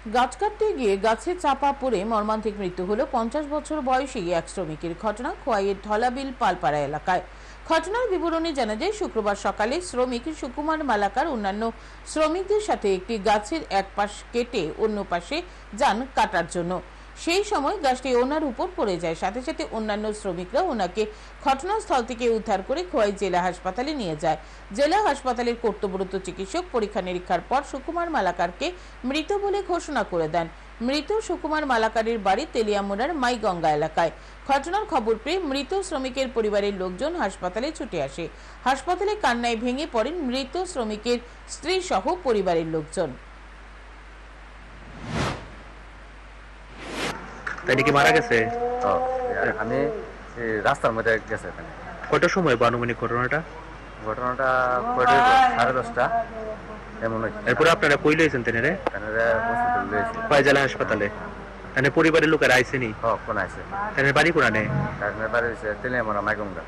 গাছ কাটতে গিয়ে গাছে চাপা পড়ে মর্মান্তিক মৃত্যু হলো 50 বছর বয়সী এক শ্রমিকের। ঘটনা খোয়াইয়ের ধলাবিল পালপাড়া এলাকায়। ঘটনার বিবরণী জানা যায়, শুক্রবার সকালে শ্রমিক সুকুমার মালাকার অন্যান্য শ্রমিকদের সাথে একটি গাছের এক পাশ কেটে অন্য পাশে যান কাটার জন্য। সেই সময় গাছটি ওনার উপর পড়ে যায়। সাথে সাথে অন্যান্য শ্রমিকরা ওনাকে ঘটনাস্থল থেকে উদ্ধার করে খোয়াই জেলা হাসপাতালে নিয়ে যায়। জেলা হাসপাতালের কর্তব্যরত চিকিৎসক পরীক্ষা নিরীক্ষার পর সুকুমার মালাকারকে মৃত বলে ঘোষণা করে দেন। মৃত সুকুমার মালাকারের বাড়ি তেলিয়ামুড়ার মাইগঙ্গা এলাকায়। ঘটনার খবর পেয়ে মৃত শ্রমিকের পরিবারের লোকজন হাসপাতালে ছুটে আসে। হাসপাতালে কান্নায় ভেঙে পড়েন মৃত শ্রমিকের স্ত্রী সহ পরিবারের লোকজন। তাই কি মারা গেছে? আমি রাস্তার মধ্যে গেছে। কয়টার সময় আনুমানিক ঘটনাটা? ঘটনাটা 10:30 এমন। এরপরে আপনারা কই লইছেন তেনে রে? হসপিটাল লইছি। কয় জেলা হাসপাতালে? তানে পরিবারের লোকেরা আইছেনি? কোন আছে? তানের বাড়ি কোনানে? তানের বাড়ি হচ্ছে তেলিয়ামুড়া মাইগঙ্গা।